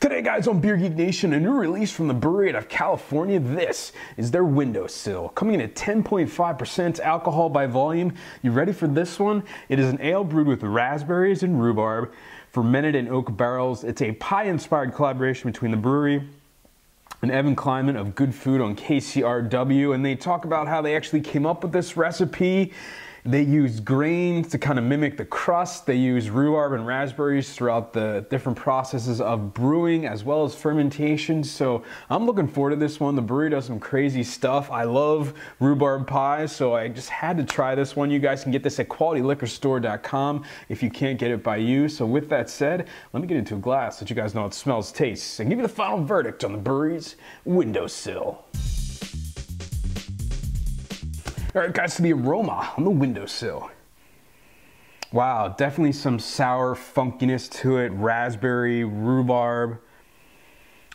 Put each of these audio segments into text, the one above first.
Today guys on Beer Geek Nation, a new release from the brewery out of California. This is their Windowsill, coming in at 10.5% alcohol by volume. You ready for this one? It is an ale brewed with raspberries and rhubarb, fermented in oak barrels. It's a pie-inspired collaboration between the brewery and Evan Kleiman of Good Food on KCRW, and they talk about how they actually came up with this recipe. They use grains to kind of mimic the crust. They use rhubarb and raspberries throughout the different processes of brewing as well as fermentation. So I'm looking forward to this one. The brewery does some crazy stuff. I love rhubarb pies, so I just had to try this one. You guys can get this at qualityliquorstore.com if you can't get it by you. So with that said, let me get into a glass so that you guys know how it smells, tastes, and give you the final verdict on the brewery's Windowsill. All right, guys, so the aroma on the Windowsill. Wow, definitely some sour funkiness to it. Raspberry, rhubarb,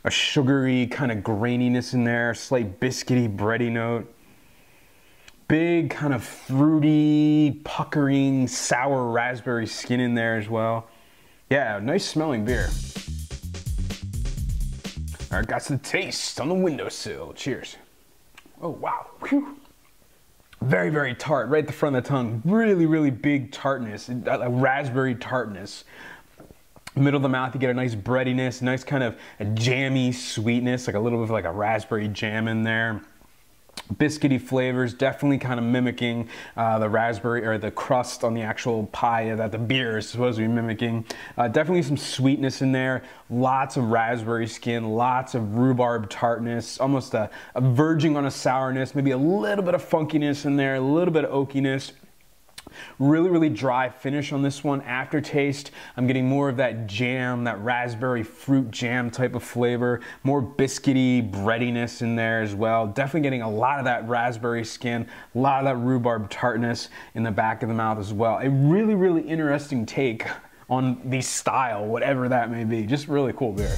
a sugary kind of graininess in there, slight biscuity, bready note. Big kind of fruity, puckering, sour raspberry skin in there as well. Yeah, nice smelling beer. All right, guys, so the taste on the Windowsill. Cheers. Oh, wow. Whew. Very, very tart, right at the front of the tongue. Really, really big tartness, a raspberry tartness. Middle of the mouth, you get a nice breadiness, nice kind of a jammy sweetness, like a little bit of like a raspberry jam in there. Biscuity flavors, definitely kind of mimicking the raspberry or the crust on the actual pie that the beer is supposed to be mimicking. Definitely some sweetness in there, lots of raspberry skin, lots of rhubarb tartness, almost a verging on a sourness, maybe a little bit of funkiness in there, a little bit of oakiness. Really, really dry finish on this one. Aftertaste, I'm getting more of that jam, that raspberry fruit jam type of flavor, more biscuity breadiness in there as well. Definitely getting a lot of that raspberry skin, a lot of that rhubarb tartness in the back of the mouth as well. A really, really interesting take on the style, whatever that may be. Just really cool beer.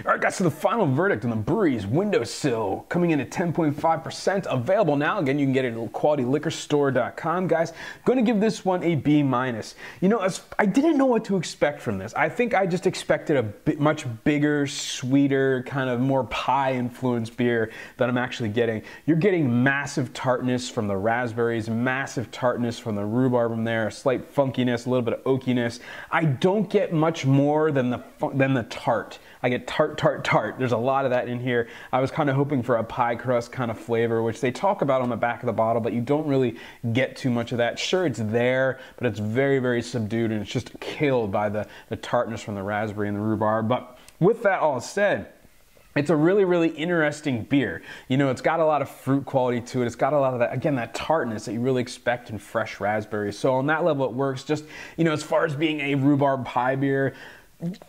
All right, guys, so the final verdict on the brewery's Windowsill, coming in at 10.5%, available now. Again, you can get it at qualityliquorstore.com. Guys, going to give this one a B-. You know, I didn't know what to expect from this. I think I just expected a much bigger, sweeter, kind of more pie-influenced beer than I'm actually getting. You're getting massive tartness from the raspberries, massive tartness from the rhubarb in there, a slight funkiness, a little bit of oakiness. I don't get much more than the tart. I get tart. There's a lot of that in here. I was kind of hoping for a pie crust kind of flavor, which they talk about on the back of the bottle, but you don't really get too much of that. Sure, it's there, but it's very, very subdued, and it's just killed by the tartness from the raspberry and the rhubarb. But with that all said, it's a really, really interesting beer. You know, it's got a lot of fruit quality to it. It's got a lot of that, again, that tartness that you really expect in fresh raspberries. So on that level, it works. Just, you know, as far as being a rhubarb pie beer,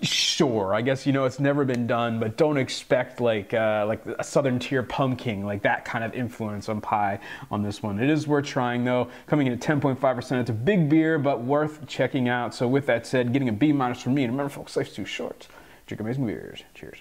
sure, I guess, you know, it's never been done, but don't expect like a Southern Tier pumpkin, like that kind of influence on pie on this one. It is worth trying though, coming in at 10.5%. It's a big beer, but worth checking out. So with that said, getting a B- from me. And remember folks, life's too short. Drink amazing beers. Cheers.